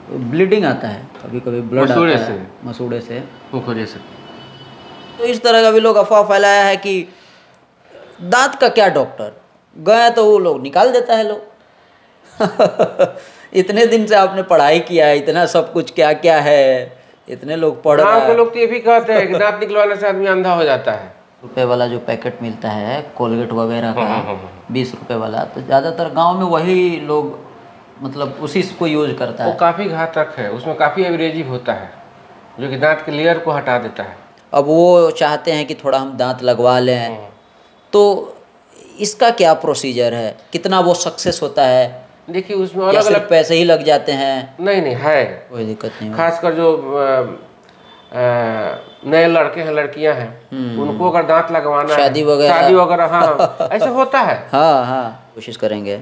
Bleeding आता है, कभी कभी ब्लड आता है मसूड़े से, मुखौरे से। तो इस तरह का भी लोग अफवाह फैलाया है कि दांत का क्या डॉक्टर, गए तो वो लोग निकाल देता है लोग। इतने दिन से आपने पढ़ाई किया है, इतना सब कुछ क्या क्या है, इतने लोग पढ़ रहे हैं। लोग तो ये भी कहते हैं कि दांत निकलवाने से आदमी अंधा हो जाता है। रुपए वाला जो पैकेट मिलता है कोलगेट वगैरह का, 20 रुपए वाला, तो ज़्यादातर गांव में वही लोग मतलब उसी को यूज करता है। वो काफ़ी घातक है, उसमें काफ़ी एब्रेजिव होता है जो कि दांत के लेयर को हटा देता है। अब वो चाहते हैं कि थोड़ा हम दांत लगवा लें, तो इसका क्या प्रोसीजर है, कितना वो सक्सेस होता है? देखिए उसमें अलग अलग पैसे ही लग जाते हैं? नहीं है, कोई दिक्कत नहीं। खासकर जो नए लड़के हैं लड़कियां हैं उनको अगर दांत लगवाना है, शादी वगैरह हाँ ऐसा होता है। हाँ कोशिश करेंगे।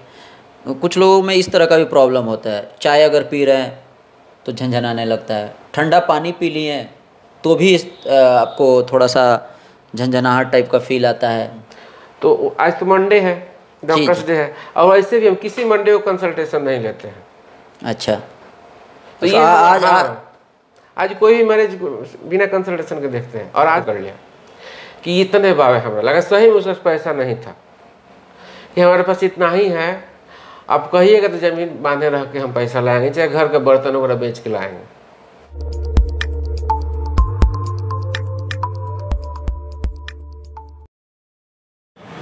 कुछ लोगों में इस तरह का भी प्रॉब्लम होता है, चाय अगर पी रहे हैं तो झंझनाने लगता है, ठंडा पानी पी लिए तो भी आपको थोड़ा सा झंझनाहट टाइप का फील आता है। तो आज तो मंडे है, डॉक्टर्स डे है, और ऐसे भी हम किसी मंडे को कंसल्टेशन नहीं लेते हैं। अच्छा, तो ये आज कोई भी मरीज बिना कंसल्टेशन के देखते हैं। और आज कर लिया कि इतने बावे, हमें लगा सही में उसका पैसा नहीं था कि हमारे पास इतना ही है, आप कहिएगा तो जमीन बांधे रह के हम पैसा लाएंगे, चाहे घर के बर्तन वगैरह बेच के लाएंगे।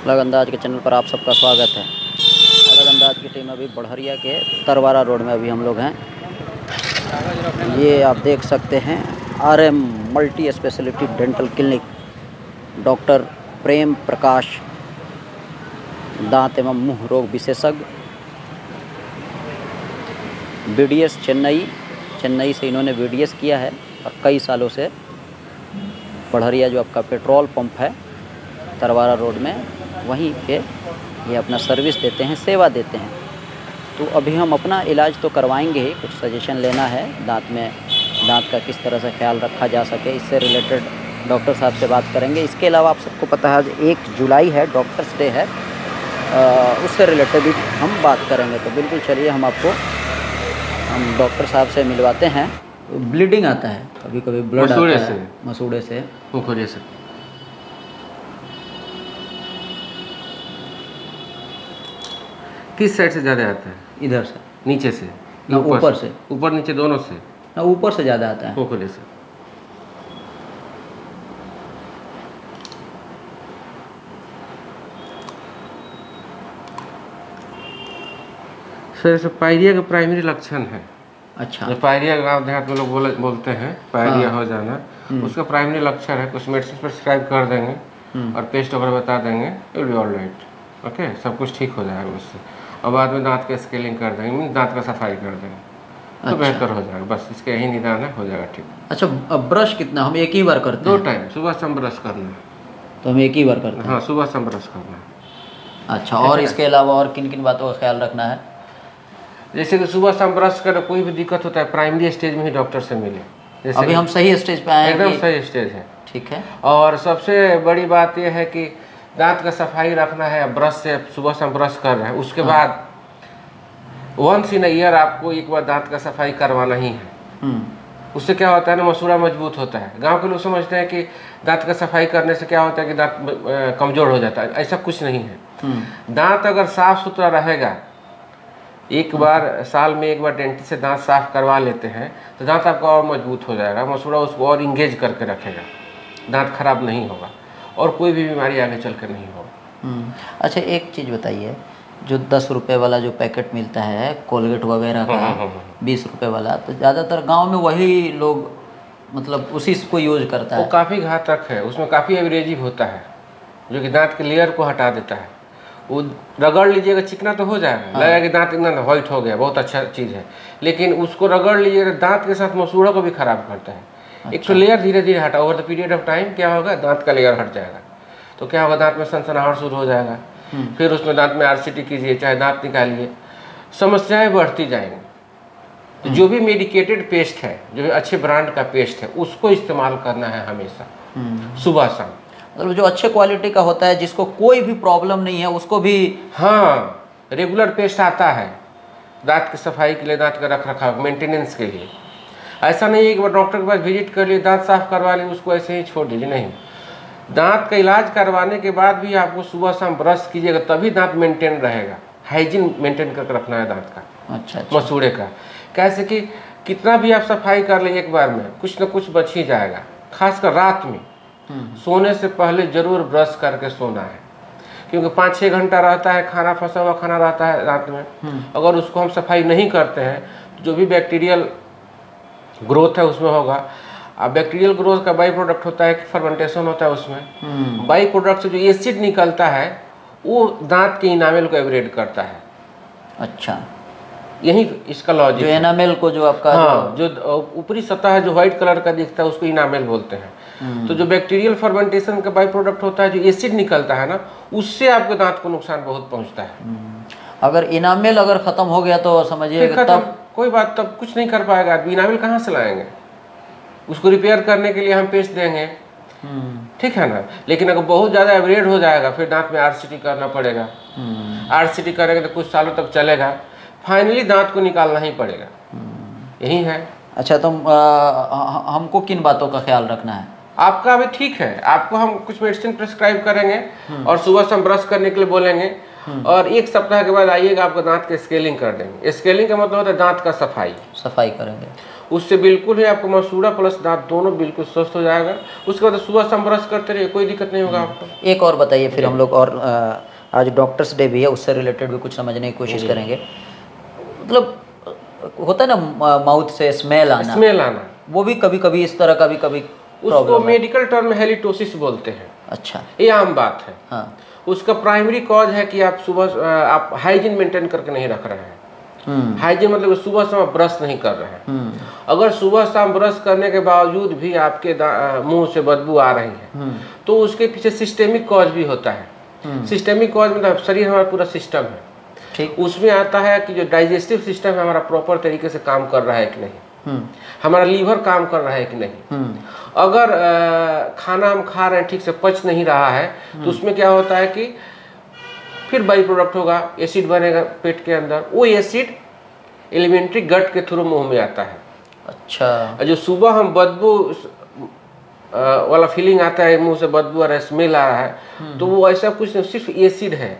अलग अंदाज के चैनल पर आप सबका स्वागत है। अलग अंदाज की टीम अभी बढ़हरिया के तरवारा रोड में अभी हम लोग हैं। ये आप देख सकते हैं RM multi speciality dental clinic, doctor Prem Prakash, दांत एवं मुंह रोग विशेषज्ञ, BDS चेन्नई से इन्होंने BDS किया है और कई सालों से बढ़हरिया जो आपका पेट्रोल पंप है तरवारा रोड में, वहीं पे ये अपना सर्विस देते हैं, सेवा देते हैं। तो अभी हम अपना इलाज तो करवाएंगे ही, कुछ सजेशन लेना है दांत का किस तरह से ख्याल रखा जा सके, इससे रिलेटेड डॉक्टर साहब से बात करेंगे। इसके अलावा आप सबको पता है आज 1 जुलाई है, डॉक्टर्स डे है, उससे रिलेटेड भी हम बात करेंगे। तो बिल्कुल चलिए हम डॉक्टर साहब से मिलवाते हैं। ब्लीडिंग आता है, कभी कभी ब्लड आता है मसूड़े से, मुखौरे से। किस साइड से ज़्यादा आता है? इधर से, नीचे से, ऊपर से? ऊपर नीचे दोनों से। ऊपर से ज़्यादा आता है, मुखौरे से। सर पायरिया का प्राइमरी लक्षण है। अच्छा, जो पायरिया गाँव देहात में लोग बोलते हैं पायरिया हो जाना, उसका प्राइमरी लक्षण है। कुछ मेडिसिन प्रिस्क्राइब कर देंगे और पेस्ट वगैरह बता देंगे, it will be all right, okay, सब कुछ ठीक हो जाएगा उससे। और बाद में दांत का स्केलिंग कर देंगे, दांत का सफाई कर देंगे, तो बेहतर हो जाएगा। बस इसके यही निदान है, हो जाएगा ठीक। अच्छा, अब ब्रश कितना, हम एक ही बार करते हैं? 2 टाइम, सुबह शाम ब्रश करना है। तो हम एक ही बार करते हैं? हाँ, सुबह शाम ब्रश करना है। अच्छा, और इसके अलावा और किन किन बातों का ख्याल रखना है? जैसे कि सुबह शाम ब्रश करें, कोई भी दिक्कत होता है प्राइमरी स्टेज में ही डॉक्टर से मिले। जैसे अभी हम सही स्टेज पे आए हैं? एकदम सही स्टेज है। ठीक है। और सबसे बड़ी बात यह है कि दांत का सफाई रखना है, ब्रश से सुबह शाम ब्रश कर रहे हैं, उसके बाद वंस इन ईयर आपको एक बार दांत का सफाई करवाना ही है। उससे क्या होता है ना, मसूड़ा मजबूत होता है। गांव के लोग समझते हैं कि दांत का सफाई करने से क्या होता है कि दांत कमजोर हो जाता है, ऐसा कुछ नहीं है। दांत अगर साफ सुथरा रहेगा, एक बार साल में एक बार डेंटिस्ट से दांत साफ करवा लेते हैं तो दांत आपका और मजबूत हो जाएगा, मसूड़ा उसको और इंगेज करके रखेगा, दांत खराब नहीं होगा और कोई भी बीमारी आगे चल कर नहीं होगा। अच्छा, एक चीज़ बताइए, जो 10 रुपये वाला जो पैकेट मिलता है कोलगेट वगैरह का, 20 रुपये वाला, तो ज़्यादातर गांव में वही लोग मतलब उसी को यूज करता है। वो काफ़ी घातक है, उसमें काफ़ी एब्रेजिव होता है जो कि दांत के लेयर को हटा देता है। वो रगड़ लीजिएगा, चिकना तो हो जाएगा, लगेगा कि दांत एकदम व्हाइट हो गया, बहुत अच्छा चीज़ है, लेकिन उसको रगड़ लीजिएगा दांत के साथ मसूड़ा को भी खराब करता है। अच्छा। एक तो लेयर धीरे धीरे हटा, over the period of time क्या होगा, दांत का लेयर हट जाएगा, तो क्या होगा, दांत में सनसनाहट शुरू हो जाएगा। फिर उसमें दांत में RCT कीजिए, चाहे दांत निकालिए, समस्याएं बढ़ती जाएंगी। तो जो भी मेडिकेटेड पेस्ट है, जो भी अच्छे ब्रांड का पेस्ट है, उसको इस्तेमाल करना है हमेशा सुबह शाम। मतलब जो अच्छे क्वालिटी का होता है, जिसको कोई भी प्रॉब्लम नहीं है, उसको भी। हाँ, रेगुलर पेस्ट आता है, दांत की सफाई के लिए, दांत का रख रखाव, मेंटेनेंस के लिए। ऐसा नहीं है कि वो डॉक्टर के पास विजिट कर लिए, दांत साफ करवा लिए, उसको ऐसे ही छोड़ दीजिए, नहीं। दांत का इलाज करवाने के बाद भी आपको सुबह शाम ब्रश कीजिएगा, तभी दांत मेंटेन रहेगा। हाइजीन मेंटेन करके रखना है दांत का, अच्छा। मसूड़े का। कैसे कि कितना भी आप सफाई कर ले एक बार में, कुछ ना कुछ बच ही जाएगा। खासकर रात में सोने से पहले जरूर ब्रश करके सोना है, क्योंकि 5-6 घंटा रहता है, खाना फंसा हुआ खाना रहता है रात में। अगर उसको हम सफाई नहीं करते हैं तो जो भी बैक्टीरियल ग्रोथ है उसमें होगा। अब बैक्टीरियल ग्रोथ का बाई प्रोडक्ट होता है कि फर्मेंटेशन होता है उसमें। बाई प्रोडक्ट से जो एसिड निकलता है वो दांत के इनामेल को एब्रेड करता है। अच्छा, यही इसका लॉजिक जो है। एनामेल को जो आपका हाँ, जो ऊपरी सतह है जो व्हाइट कलर का दिखता है उसको इनामेल बोलते हैं। तो जो बैक्टीरियल फर्मेंटेशन का बाई प्रोडक्ट होता है, जो एसिड निकलता है ना, उससे आपके दांत को नुकसान बहुत पहुंचता है। अगर इनामेल अगर खत्म हो गया तो समझिए तब कोई बात, तब कुछ नहीं कर पाएगा आदमी। इनामेल कहाँ से लाएंगे? उसको रिपेयर करने के लिए हम पेस्ट देंगे, ठीक है ना। लेकिन अगर बहुत ज़्यादा एब्रेड हो जाएगा फिर दांत में RCT करना पड़ेगा। RCT करेंगे तो कुछ सालों तक चलेगा, फाइनली दांत को निकालना ही पड़ेगा। यही है। अच्छा, तो हमको किन बातों का ख्याल रखना है? आपका अभी ठीक है, आपको हम कुछ मेडिसिन प्रिस्क्राइब करेंगे और सुबह से हम ब्रश करने के लिए बोलेंगे, और 1 सप्ताह के बाद आइएगा, आपको दांत के स्केलिंग कर देंगे। स्केलिंग का मतलब होता है दांत का सफाई करेंगे। उससे बिल्कुल ही आपको मसूड़ा प्लस दांत दोनों बिल्कुल स्वस्थ हो जाएगा। उसके बाद सुबह से हम ब्रश करते रहिए, कोई दिक्कत नहीं होगा आपको। एक और बताइए फिर हम लोग, और आज डॉक्टर्स डे भी है, उससे रिलेटेड भी कुछ समझने की कोशिश करेंगे। मतलब होता है ना माउथ से स्मेल आना, वो भी कभी कभी इस तरह का भी कभी उसको मेडिकल टर्म में हेलिटोसिस बोलते हैं। अच्छा, ये आम बात है। हाँ। उसका प्राइमरी कॉज है कि आप सुबह आप हाइजीन मेंटेन करके नहीं रख रहे हैं। हाइजीन मतलब सुबह शाम ब्रश नहीं कर रहे हैं। अगर सुबह शाम ब्रश करने के बावजूद भी आपके मुंह से बदबू आ रही है तो उसके पीछे सिस्टेमिक कॉज भी होता है। सिस्टेमिक कॉज मतलब शरीर हमारा पूरा सिस्टम है, ठीक। उसमें आता है कि जो डाइजेस्टिव सिस्टम है हमारा प्रॉपर तरीके से काम कर रहा है कि नहीं, हमारा लीवर काम कर रहा है कि नहीं। अगर खाना हम खा रहे हैं ठीक से पच नहीं रहा है तो उसमें क्या होता है कि फिर बाई प्रोडक्ट होगा, एसिड बनेगा पेट के अंदर। वो एसिड एलिमेंट्री गट के थ्रू मुंह में आता है। अच्छा, जो सुबह हम बदबू वाला फीलिंग आता है, मुंह से बदबू आ रहा है, स्मेल आ रहा है, तो वो ऐसा कुछ नहीं, सिर्फ एसिड है।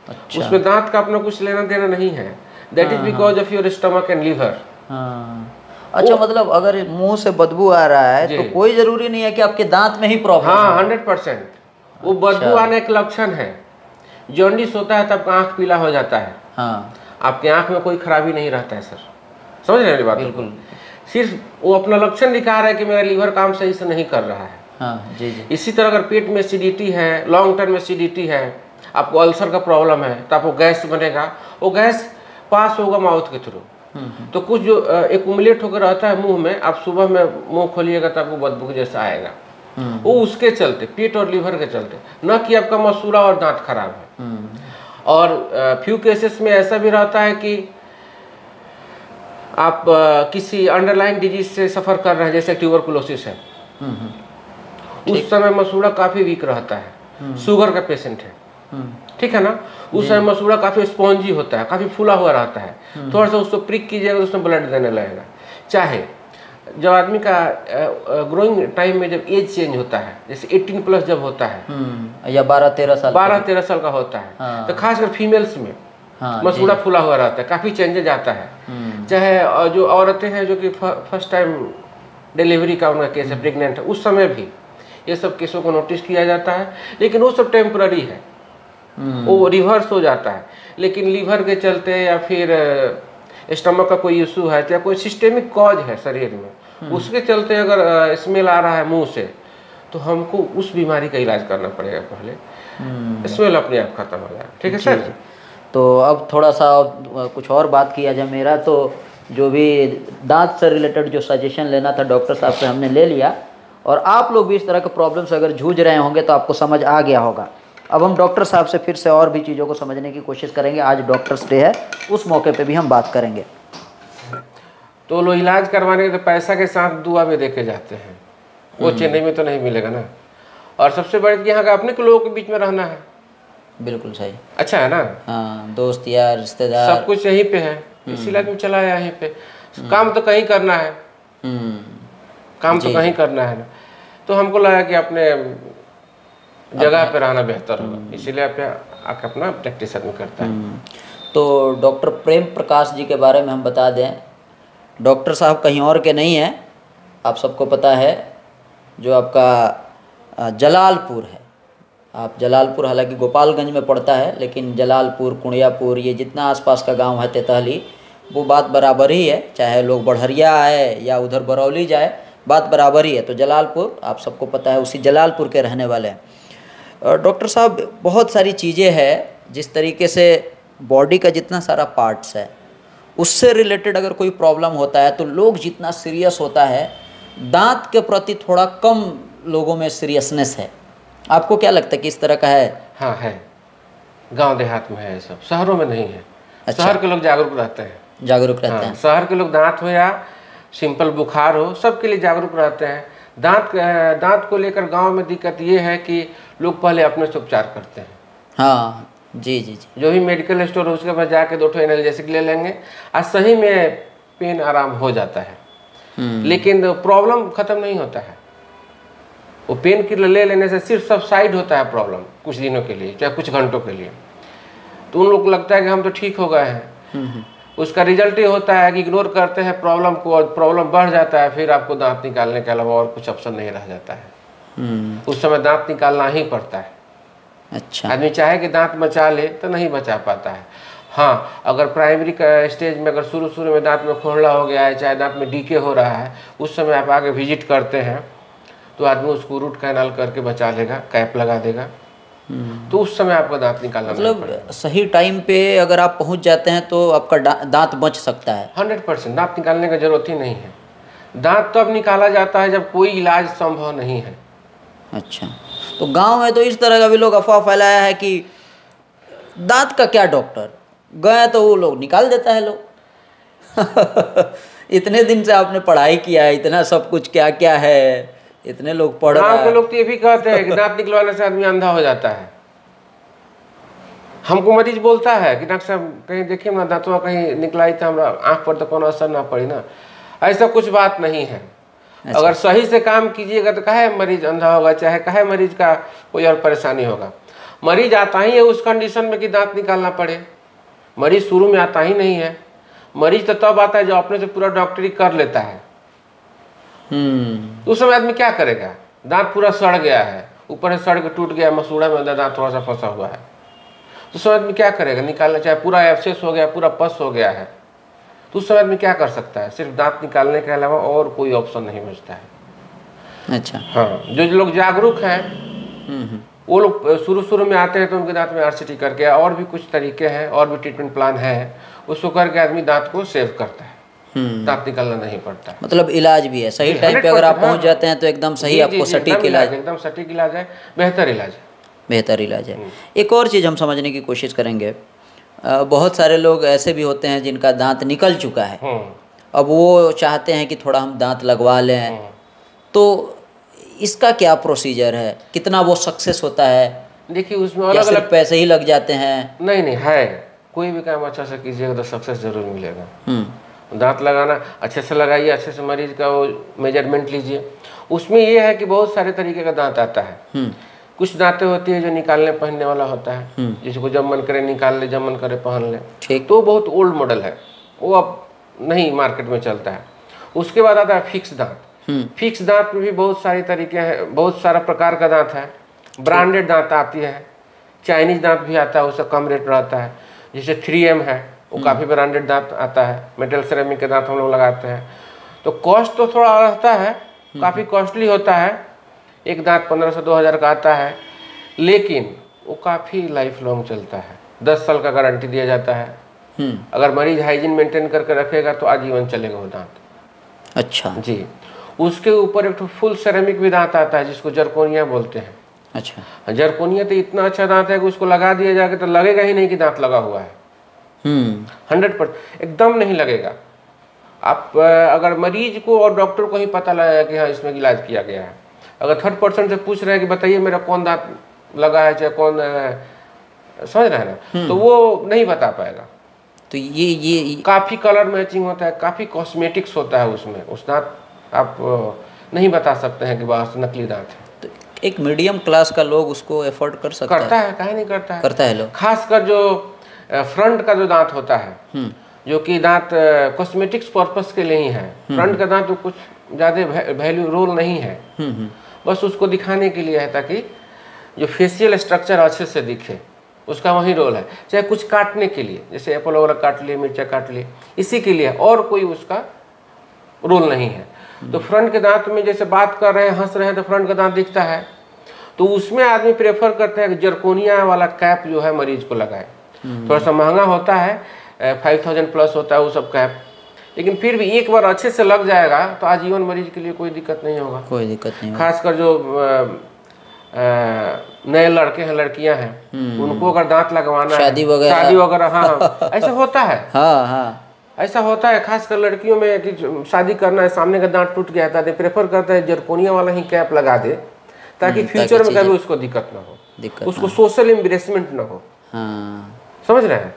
अच्छा। उसमें दांत का अपना कुछ लेना देना नहीं है। That is because of your stomach and liver. अच्छा, मतलब अगर मुंह से बदबू आ रहा है तो कोई जरूरी नहीं है कि आपके दांत में ही प्रॉब्लम। हाँ, 100%। वो बदबू आने का लक्षण है। जॉन्डिस होता है तब आंख पीला हो जाता है। हाँ। आपके आंख में कोई खराबी नहीं रहता है सर, समझ रहे हैं बात? बिल्कुल। सिर्फ वो अपना लक्षण दिखा रहा है कि मेरा लीवर काम सही से नहीं कर रहा है। हाँ, जी जी। इसी तरह अगर पेट में एसिडिटी है, लॉन्ग टर्म एसिडिटी है, आपको अल्सर का प्रॉब्लम है तो आपको गैस बनेगा। वो गैस पास होगा माउथ के थ्रू, तो कुछ जो एक्युमुलेट होकर रहता है मुंह में, आप सुबह में मुंह खोलिएगा तो आपको बदबू जैसा आएगा। वो उसके चलते, पेट और लीवर के चलते, न कि आपका मसूड़ा और दांत खराब है। और फ्यू केसेस में ऐसा भी रहता है कि आप किसी अंडरलाइन डिजीज से सफर कर रहे हैं, जैसे ट्यूबरकुलोसिस है, उस समय मसूड़ा काफी वीक रहता है। शुगर का पेशेंट है, ठीक है ना, उस समय मसूड़ा काफी स्पॉन्जी होता है, काफी फूला हुआ रहता है। थोड़ा सा उसको प्रिक कीजिएगा तो उसमें ब्लड देने लगेगा। चाहे जब आदमी का ग्रोइंग टाइम में जब एज चेंज होता है, जैसे 18+ जब होता है या 12-13 साल का होता है, तो खासकर फीमेल्स में मसूड़ा फूला हुआ रहता है, काफी चेंजेज आता है। चाहे जो औरतें हैं जो कि फर्स्ट टाइम डिलीवरी का उनका केस है, प्रेग्नेंट है, उस समय भी ये सब केसों को नोटिस किया जाता है। लेकिन वो सब टेम्पररी है, वो रिवर्स हो जाता है। लेकिन लीवर के चलते या फिर स्टमक का कोई इशू है या कोई सिस्टेमिक कॉज है शरीर में, उसके चलते अगर स्मेल आ रहा है मुंह से, तो हमको उस बीमारी का इलाज करना पड़ेगा पहले। स्मेल अपने आप खत्म हो जाए, ठीक है सर? तो अब थोड़ा सा कुछ और बात किया जाए। मेरा तो जो भी दांत से रिलेटेड जो सजेशन लेना था डॉक्टर साहब से हमने ले लिया, और आप लोग भी इस तरह के प्रॉब्लम से अगर जूझ रहे होंगे तो आपको समझ आ गया होगा। अब हम डॉक्टर साहब से फिर से और भी चीज़ों को समझने की कोशिश करेंगे। आज डॉक्टर्स डे है, उस मौके पे भी हम बात करेंगे। तो लोग इलाज करवाने के तो पैसा के साथ दुआ में देखे जाते हैं, वो चेन्नई में तो नहीं मिलेगा ना। और सबसे बड़ी यहाँ का अपने के लोगों के बीच में रहना है। बिल्कुल सही, अच्छा है ना? हाँ, दोस्त यार रिश्तेदार सब कुछ यहीं पे है। इसीलिए आदमी चला आया यहीं पे। काम तो कहीं करना है, काम तो कहीं करना है ना, तो हमको लगा कि अपने जगह पे रहना बेहतर होगा, इसीलिए आप आके अपना प्रैक्टिस आदमी करता है। तो डॉक्टर प्रेम प्रकाश जी के बारे में हम बता दें, डॉक्टर साहब कहीं और के नहीं हैं, आप सबको पता है, जो आपका जलालपुर है, आप जलालपुर हालांकि गोपालगंज में पड़ता है, लेकिन जलालपुर, कुणियापुर, ये जितना आसपास का गांव है तेतहली, वो बात बराबर ही है, चाहे लोग बढ़हरिया आए या उधर बरौली जाए, बात बराबर ही है। तो जलालपुर आप सबको पता है, उसी जलालपुर के रहने वाले हैं। डॉक्टर साहब, बहुत सारी चीज़ें हैं, जिस तरीके से बॉडी का जितना सारा पार्ट्स है उससे रिलेटेड अगर कोई प्रॉब्लम होता है तो लोग जितना सीरियस होता है, दांत के प्रति थोड़ा कम लोगों में सीरियसनेस है। आपको क्या लगता है कि इस तरह का है? हाँ है, गांव देहात में है ये सब, शहरों में नहीं है। अच्छा। शहर के लोग जागरूक रहते हैं, जागरूक रहते हाँ, हैं। शहर के लोग दांत हो या सिंपल बुखार हो, सबके लिए जागरूक रहते हैं। दांत को लेकर गांव में दिक्कत ये है कि लोग पहले अपने से उपचार करते हैं। हाँ जी जी जी। जो भी मेडिकल स्टोर है उसके पास जाके 2 ठो एनाल्जेसिक ले लेंगे और सही में पेन आराम हो जाता है, लेकिन प्रॉब्लम खत्म नहीं होता है। वो पेन किलर ले लेने से सिर्फ सबसाइड होता है प्रॉब्लम कुछ दिनों के लिए, चाहे कुछ घंटों के लिए। तो उन लोग को लगता है कि हम तो ठीक हो गए हैं। उसका रिजल्ट ये होता है कि इग्नोर करते हैं प्रॉब्लम को, और प्रॉब्लम बढ़ जाता है, फिर आपको दांत निकालने के अलावा और कुछ ऑप्शन नहीं रह जाता है। उस समय दांत निकालना ही पड़ता है। अच्छा। आदमी चाहे कि दांत बचा ले तो नहीं बचा पाता है। हाँ, अगर प्राइमरी का स्टेज में अगर शुरू में दांत में खोखला हो गया है, चाहे दांत में डीके हो रहा है, उस समय आप आगे विजिट करते हैं तो आदमी उसको रूट कैनाल करके बचा लेगा, कैप लगा देगा, तो उस समय आपका दांत निकालना मतलब सही टाइम पे अगर आप पहुंच जाते हैं तो आपका दांत बच सकता है। 100%। दांत निकालने की जरूरत ही नहीं है। दांत तो अब निकाला जाता है जब कोई इलाज संभव नहीं है। अच्छा, तो गांव में तो इस तरह का भी लोग अफवाह फैलाया है कि दांत का क्या डॉक्टर, गए तो वो लोग निकाल देता है लोग। इतने दिन से आपने पढ़ाई किया है, इतना सब कुछ क्या क्या है, इतने लोग पढ़ रहे हैं। गाँव के लोग तो ये भी कहते हैं कि दांत निकलवाने से आदमी अंधा हो जाता है। हमको मरीज बोलता है कि डॉक्टर साहब कहीं देखिए ना दांतवा कहीं निकलाई था, हमारा आँख पर तो कोनो असर ना पड़ी ना। ऐसा कुछ बात नहीं है। अच्छा। अगर सही से काम कीजिएगा तो काहे मरीज अंधा होगा, चाहे काहे मरीज का कोई और परेशानी होगा। मरीज आता ही है उस कंडीशन में कि दांत निकालना पड़े। मरीज शुरू में आता ही नहीं है। मरीज तो तब आता है जो अपने से पूरा डॉक्टरी कर लेता है। तो उस समय आदमी क्या करेगा? दांत पूरा सड़ गया है, ऊपर से सड़ के टूट गया, मसूड़ा में अंदर दांत थोड़ा सा फंसा हुआ है, तो उस समय आदमी क्या करेगा? निकालना, चाहे पूरा एब्सेस हो गया, पूरा पस हो गया है, तो उस समय आदमी क्या कर सकता है? सिर्फ दांत निकालने के अलावा और कोई ऑप्शन नहीं बचता है। अच्छा। हाँ, जो लोग जागरूक हैं वो लोग शुरू में आते हैं तो उनके दांत में RCT करके, और भी कुछ तरीके हैं, और भी ट्रीटमेंट प्लान है, उसको करके आदमी दांत को सेव करता है। दांत निकालना नहीं पड़ता। मतलब इलाज भी है सही टाइम पे, अगर आप पहुंच जाते हैं तो एकदम सही आपको सटीक इलाज, एकदम सटीक इलाज है, बेहतर इलाज है। बेहतर इलाज है। एक और चीज़ हम समझने की कोशिश करेंगे, बहुत सारे लोग ऐसे भी होते हैं जिनका दांत निकल चुका है, अब वो चाहते हैं कि थोड़ा हम दांत लगवा लें, तो इसका क्या प्रोसीजर है, कितना वो सक्सेस होता है? देखिए उसमें अलग अलग पैसे ही लग जाते हैं? नहीं है, कोई भी काम अच्छा से कीजिएगा तो सक्सेस जरूर मिलेगा। दांत लगाना अच्छे से लगाइए, अच्छे से मरीज का वो मेजरमेंट लीजिए। उसमें ये है कि बहुत सारे तरीके का दांत आता है। कुछ दांतें होती है जो निकालने पहनने वाला होता है, जिसको जब मन करे निकाल ले, जब मन करे पहन ले, ठीक, तो बहुत ओल्ड मॉडल है, वो अब नहीं मार्केट में चलता है। उसके बाद आता है फिक्स दांत। फिक्स दांत में भी बहुत सारी तरीके हैं, बहुत सारा प्रकार का दांत है। ब्रांडेड दांत आती है, चाइनीज दांत भी आता है, उसका कम रेट रहता है। जैसे 3M है, वो काफ़ी ब्रांडेड दांत आता है। मेटल सिरेमिक के दांत हम लोग लगाते हैं, तो कॉस्ट तो थोड़ा रहता है, काफ़ी कॉस्टली होता है। एक दांत 1500-2000 का आता है, लेकिन वो काफ़ी लाइफ लॉन्ग चलता है। 10 साल का गारंटी दिया जाता है। अगर मरीज हाइजीन मेंटेन करके रखेगा तो आजीवन चलेगा वो दांत। अच्छा जी। उसके ऊपर एक तो फुल सिरेमिक भी दांत आता है, जिसको जरकोनिया बोलते हैं। अच्छा। जरकोनिया तो इतना अच्छा दांत है कि उसको लगा दिया जाके तो लगेगा ही नहीं कि दांत लगा हुआ है। 100% एकदम नहीं लगेगा। आप अगर मरीज को और डॉक्टर को ही पता लगा कि हाँ इसमें इलाज किया गया है। अगर 3rd पर्सन से पूछ रहे हैं कि बताइए मेरा कौन दांत लगा है, चाहे कौन समझ रहे हैं ना, तो वो नहीं बता पाएगा। तो ये काफ़ी कलर मैचिंग होता है, काफ़ी कॉस्मेटिक्स होता है उसमें। उस दांत आप नहीं बता सकते हैं कि बस नकली दांत है। तो एक मीडियम क्लास का लोग उसको एफोर्ड कर सकता करता है, काहे नहीं करता है, करता है लोग। खासकर जो फ्रंट का जो दांत होता है, जो कि दांत कॉस्मेटिक्स पर्पस के लिए ही है। फ्रंट का दांत तो कुछ ज़्यादा वैल्यू रोल नहीं है, बस उसको दिखाने के लिए है, ताकि जो फेशियल स्ट्रक्चर अच्छे से दिखे, उसका वही रोल है। चाहे कुछ काटने के लिए, जैसे एप्पल वगैरह काट लिए, मिर्चा काट लिए, इसी के लिए, और कोई उसका रोल नहीं है। तो फ्रंट के दांत में जैसे बात कर रहे हैं, हंस रहे हैं, तो फ्रंट का दांत दिखता है, तो उसमें आदमी प्रेफर करते हैं कि जरकोनिया वाला कैप जो है मरीज को लगाए। थोड़ा सा महंगा होता है, 5000 प्लस होता है वो सब कैप, लेकिन फिर भी एक बार अच्छे से लग जाएगा तो आजीवन मरीज के लिए कोई दिक्कत नहीं होगा। कोई दिक्कत नहीं होगा। खासकर जो नए लड़के हैं, लड़कियां हैं, उनको अगर दांत लगवाना है, शादी वगैरह, हाँ ऐसा होता है। हाँ ऐसा होता है, खासकर लड़कियों में कि शादी करना है, सामने का दांत टूट गया था, तो प्रेफर करता है जरकोनिया वाला ही कैप लगा दे, ताकि फ्यूचर में कभी उसको दिक्कत ना हो, उसको सोशल एम्बेरसमेंट ना हो। समझ रहे हैं?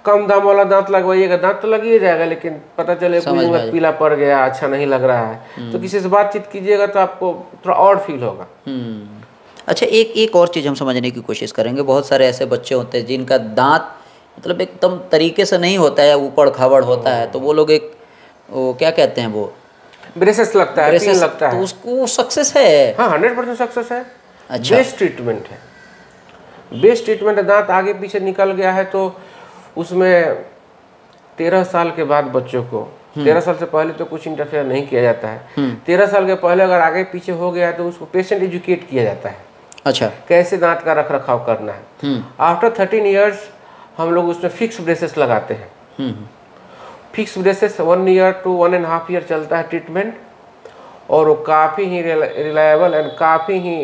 कम दाम वाला दांत लगवाइएगा, दांत तो लग ही जाएगा, लेकिन पता चले कुछ में पीला पड़ गया, अच्छा नहीं लग रहा है, तो किसी से बातचीत कीजिएगा तो आपको थोड़ा ऑड फील होगा। अच्छा, एक और चीज़ हम समझने की कोशिश करेंगे। बहुत सारे ऐसे बच्चे होते हैं जिनका दांत मतलब एकदम तरीके से नहीं होता है, ऊपड़ खाबड़ होता है, तो वो लोग वो क्या कहते हैं, वो ब्रेसेस लगता है, पिन लगता है, तो उसको सक्सेस है। हाँ, 100% सक्सेस है। अच्छा, बेस्ट ट्रीटमेंट है, बेस्ट ट्रीटमेंट है। दांत आगे पीछे निकल गया है तो उसमें 13 साल के बाद बच्चों को, 13 साल से पहले तो कुछ इंटरफेयर नहीं किया जाता है। 13 साल के पहले अगर आगे पीछे हो गया है तो उसको पेशेंट एजुकेट किया जाता है। अच्छा, कैसे दांत का रख रखाव करना है। आफ्टर 13 ईयर्स हम लोग उसमें फिक्स ब्रेसेस लगाते हैं। Fix braces 1 year to 1.5 year चलता है ट्रीटमेंट, और वो काफ़ी ही रिलायबल एंड काफ़ी ही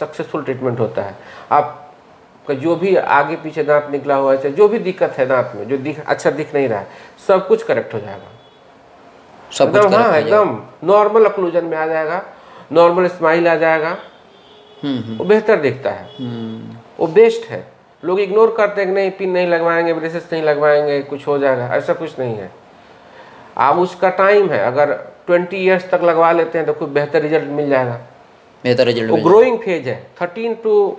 सक्सेसफुल ट्रीटमेंट होता है। आपका जो भी आगे पीछे दांत निकला हुआ है, जो भी दिक्कत है दांत में, जो अच्छा दिख नहीं रहा है, सब कुछ करेक्ट हो जाएगा, सब कुछ हाँ एकदम नॉर्मल अक्लूजन में आ जाएगा, नॉर्मल स्माइल आ जाएगा, वो बेहतर दिखता है, वो बेस्ट है। लोग इग्नोर करते हैं कि नहीं, पिन नहीं लगवाएंगे, ब्रेसेस नहीं लगवाएंगे, कुछ हो जाएगा, ऐसा कुछ नहीं है। आप उसका टाइम है, अगर 20 ईयर्स तक लगवा लेते हैं तो खूब बेहतर रिजल्ट मिल जाएगा, बेहतर रिजल्ट। वो ग्रोइंग फेज है, 13 टू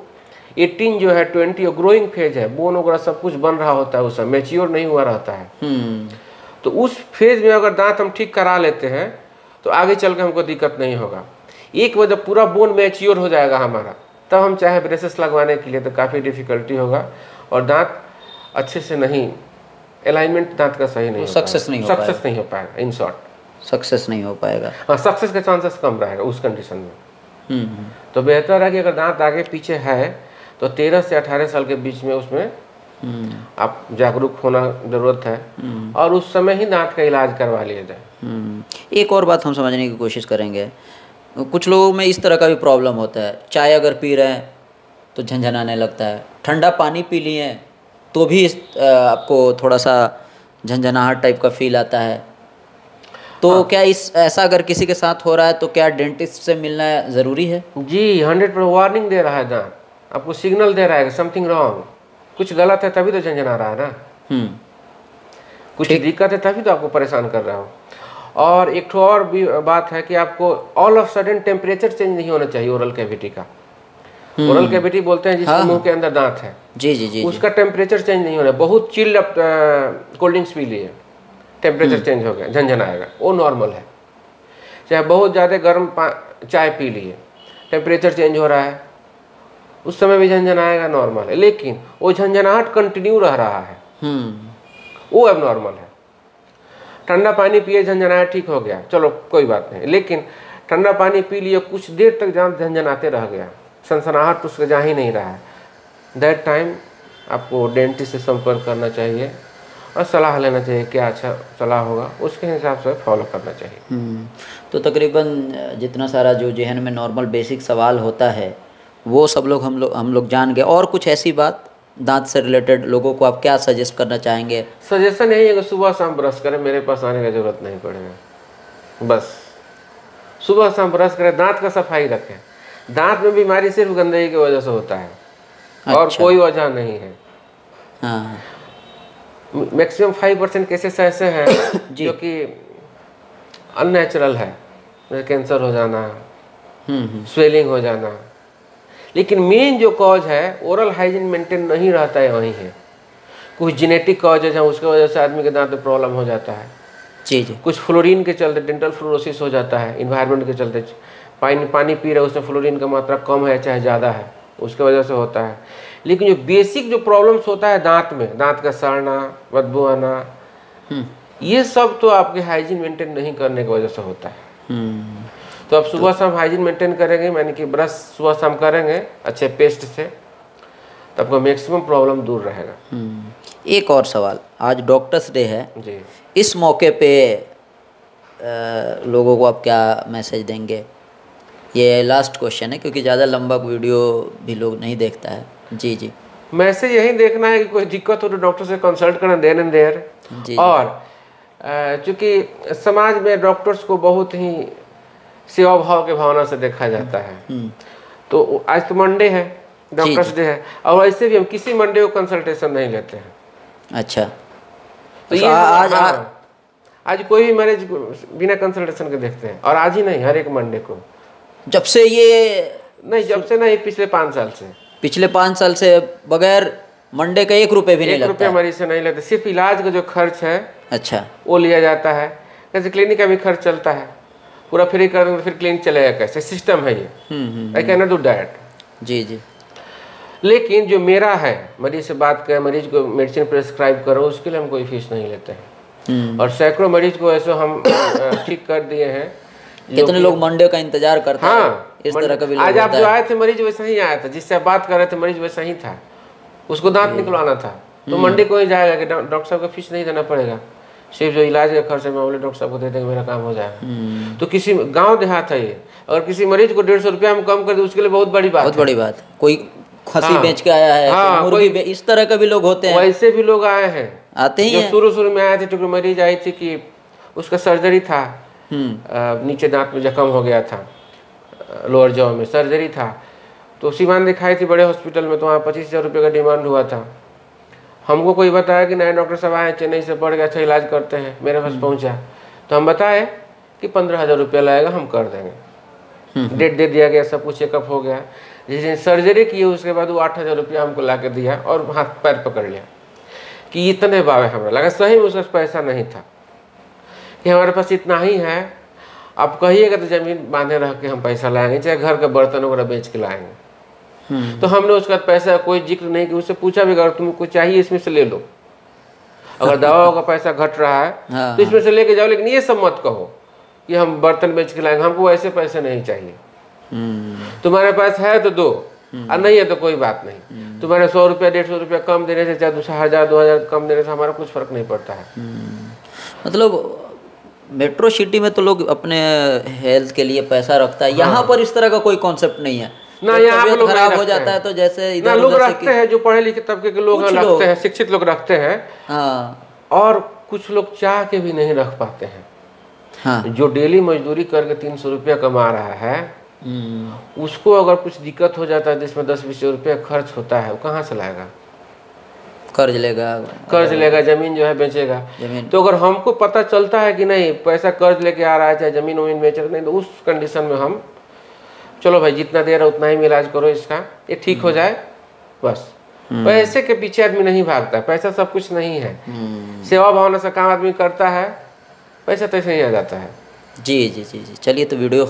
18 जो है 20 वो ग्रोइंग फेज है, बोन वगैरह सब कुछ बन रहा होता है, उस समय मैच्योर नहीं हुआ रहता है। तो उस फेज में अगर दांत हम ठीक करा लेते हैं तो आगे चल के हमको दिक्कत नहीं होगा। एक बार जब पूरा बोन मैच्योर हो जाएगा हमारा, तब हम चाहे ब्रेसेस लगवाने के लिए तो काफ़ी डिफिकल्टी होगा, और दांत अच्छे से नहीं, अलाइनमेंट दांत का सही नहीं, सक्सेस नहीं हो पाएगा। इन शॉर्ट सक्सेस नहीं हो पाएगा। हाँ, सक्सेस के चांसेस कम रहेगा उस कंडीशन में। तो बेहतर है कि अगर दांत आगे पीछे है तो 13 से 18 साल के बीच में उसमें आप जागरूक होना ज़रूरत है, और उस समय ही दांत का इलाज करवा लिया जाए। एक और बात हम समझने की कोशिश करेंगे। कुछ लोगों में इस तरह का भी प्रॉब्लम होता है, चाय अगर पी रहे हैं तो झंझनाने लगता है, ठंडा पानी पी लिए तो भी आपको थोड़ा सा झंझनाहट टाइप का फील आता है। तो क्या ऐसा अगर किसी के साथ हो रहा है तो क्या डेंटिस्ट से मिलना ज़रूरी है? जी, 100% वार्निंग दे रहा है दांत, आपको सिग्नल दे रहा है समथिंग रॉन्ग, कुछ गलत है, तभी तो झंझना रहा है ना। कुछ दिक्कत है तभी तो आपको परेशान कर रहा हो। और एक तो और भी बात है कि आपको all of sudden temperature change नहीं होना चाहिए ओरल कैविटी का। ओरल कैविटी बोलते हैं जिसके मुंह के अंदर दांत है, जी, उसका टेम्परेचर चेंज नहीं होना। बहुत चिल्ड कोल्ड ड्रिंक्स पी लिए, टेम्परेचर चेंज हो गया, झंझन आएगा, वो नॉर्मल है। चाहे बहुत ज़्यादा गर्म चाय पी लिए, टेम्परेचर चेंज हो रहा है, उस समय भी झंझन आएगा, नॉर्मल है। लेकिन वो झंझनाहट कंटिन्यू रह रहा है, वो अब नॉर्मल है। ठंडा पानी पिए, झंझनाहट ठीक हो गया, चलो कोई बात नहीं। लेकिन ठंडा पानी पी लिए, कुछ देर तक जहाँ झंझनाते रह गया, सनसनाहट उसका जा ही नहीं रहा है, दैट टाइम आपको डेंटिस्ट से संपर्क करना चाहिए और सलाह लेना चाहिए, क्या अच्छा सलाह होगा उसके हिसाब से फॉलो करना चाहिए। तो तकरीबन जितना सारा जो जहन में नॉर्मल बेसिक सवाल होता है वो सब लोग हम लोग जान गए। और कुछ ऐसी बात दांत से रिलेटेड लोगों को आप क्या सजेस्ट करना चाहेंगे? सजेशन यही है कि सुबह शाम ब्रश करें, मेरे पास आने की ज़रूरत नहीं पड़ेगा, बस सुबह शाम ब्रश करें, दांत का सफाई रखें। दांत में बीमारी सिर्फ गंदगी की वजह से होता है, और कोई वजह नहीं है। हाँ, मैक्सिमम 5% केसेस ऐसे हैं जो कि अननेचुरल है, जैसे कैंसर हो जाना, स्वेलिंग हो जाना। लेकिन मेन जो कॉज है ओरल हाइजीन मेंटेन नहीं रहता है, वहीं है। कुछ जेनेटिक कॉज है जहाँ उसके वजह से आदमी के दांत में प्रॉब्लम हो जाता है। जी जी। कुछ फ्लोरीन के चलते डेंटल फ्लोरोसिस हो जाता है, इन्वायरमेंट के चलते। पानी पी रहे उसमें फ्लोरीन का मात्रा कम है चाहे ज़्यादा है, उसके वजह से होता है। लेकिन जो बेसिक जो प्रॉब्लम्स होता है दांत में, दांत का सड़ना, बदबू आना, ये सब तो आपके हाइजीन मेंटेन नहीं करने की वजह से होता है। तो आप सुबह शाम हाइजीन मेंटेन करेंगे, यानी कि ब्रश सुबह शाम करेंगे अच्छे पेस्ट से, तो आपका मैक्सिमम प्रॉब्लम दूर रहेगा। एक और सवाल, आज डॉक्टर्स डे है जी, इस मौके पे लोगों को आप क्या मैसेज देंगे? ये लास्ट क्वेश्चन है क्योंकि ज़्यादा लंबा वीडियो भी लोग नहीं देखता है। जी जी। मैसेज यही देखना है कि कोई दिक्कत हो तो डॉक्टर से कंसल्ट करना देन एंड देयर। जी। और चूँकि समाज में डॉक्टर्स को बहुत ही सेवा भाव के भावना से देखा जाता है, तो आज तो मंडे है, डॉक्टर्स डे है, और ऐसे भी हम किसी मंडे को कंसल्टेशन नहीं लेते हैं। अच्छा, तो ये आज कोई भी मरीज बिना कंसल्टेशन के देखते हैं, और आज ही नहीं, हर एक मंडे को। जब से ये नहीं, जब से नहीं, पिछले 5 साल से। पिछले 5 साल से बगैर मंडे का 1 रुपये भी नहीं लगता? 1 रुपया मरीज से नहीं लेते, सिर्फ इलाज का जो खर्च है अच्छा वो लिया जाता है। जैसे क्लिनिक का भी खर्च चलता है, पूरा फ्री कर देंगे तो फिर क्लिनिक चलेगा कैसे? सिस्टम है ये। I can not do that. जी जी। लेकिन जो मेरा है, मरीज से बात करें, मरीज को मेडिसिन प्रेस्क्राइब करो, उसके लिए हम कोई फीस नहीं लेते हैं। और सैकड़ों मरीज को ऐसे हम ठीक कर दिए हैं। कितने लोग मंडे का इंतजार करते हैं? इस तरह का भी आज आप जो आए थे मरीज वैसा ही आया था, जिससे आप बात कर रहे थे मरीज वैसा ही था, उसको दांत निकलवाना था, तो मंडे को ही जाएगा कि डॉक्टर साहब का फीस नहीं देना पड़ेगा, सिर्फ जो इलाज का खर्च है मामले डॉक्टर साहब को दे देंगे, मेरा काम हो जाएगा। तो किसी गांव देहात है ये, अगर किसी मरीज को 150 रुपया हम कम कर दे, उसके लिए बहुत बड़ी बात, बहुत बड़ी बात। कोई खसी बेच के आया है, मुर्गी इस तरह का भी लोग होते हैं। वैसे भी लोग आए हैं, आते ही हैं। शुरू में आए थे, तो मरीज आई थी कि उसका सर्जरी था, नीचे दांत में जख्म हो गया था, लोअर जॉ में सर्जरी था, तो सीमान दिखाई थी बड़े हॉस्पिटल में, तो वहाँ 25,000 रुपये का डिमांड हुआ था। हमको कोई बताया कि नए डॉक्टर साहब आए चेन्नई से पढ़ के अच्छा इलाज करते हैं, मेरे पास पहुँचा, तो हम बताए कि 15,000 रुपया लगेगा, हम कर देंगे। डेट दे दिया गया, सब कुछ चेकअप हो गया। जिस दिन सर्जरी की उसके बाद वो 8,000 रुपया हमको ला के दिया और हाथ पैर पकड़ लिया कि इतने बावे। हमें लगा सही में उसका पैसा नहीं था, कि हमारे पास इतना ही है, आप कहिएगा तो ज़मीन बांधे रह के हम पैसा लाएंगे, चाहे घर के बर्तन वगैरह बेच के लाएंगे। तो हमने उसका पैसा कोई जिक्र नहीं कि, उससे पूछा भी अगर तुमको चाहिए इसमें से ले लो, अगर दवाओं का पैसा घट रहा है तो इसमें से लेके जाओ, लेकिन ये सब मत कहो कि हम बर्तन बेच के लाएंगे, हमको ऐसे पैसे नहीं चाहिए। तुम्हारे पास है तो दो, और नहीं है तो कोई बात नहीं। तुम्हारे 100 रुपया 150 रुपया कम देने से, चाहे 2,000 2,000 कम देने से हमारा कुछ फर्क नहीं पड़ता है। मतलब मेट्रो सिटी में तो लोग अपने हेल्थ के लिए पैसा रखता है, यहाँ पर इस तरह का कोई कॉन्सेप्ट नहीं है ना। यहाँ पे लोग खराब हो जाता है तो जैसे इधर लोग रखते हैं, जो पढ़े लिखे तबके के लोग रखते हैं, शिक्षित लोग रखते हैं। हाँ। और कुछ लोग चाह के भी नहीं रख पाते हैं। हाँ। जो डेली मजदूरी करके 300 रुपया कमा रहा है, उसको अगर कुछ दिक्कत हो जाता है जिसमें 10-20 रुपया खर्च होता है, वो कहाँ से लाएगा? कर्ज लेगा, जमीन जो है बेचेगा। तो अगर हमको पता चलता है कि नहीं पैसा कर्ज लेके आ रहा है, चाहे जमीन वमीन बेच रहे नहीं, तो उस कंडीशन में हम चलो भाई जितना दे रहा उतना ही में इलाज करो इसका, ये ठीक हो जाए बस। पैसे के पीछे आदमी नहीं भागता, पैसा सब कुछ नहीं है। सेवा भावना से काम आदमी करता है, पैसा तैसे ही आ जाता है। जी जी जी जी। चलिए तो वीडियो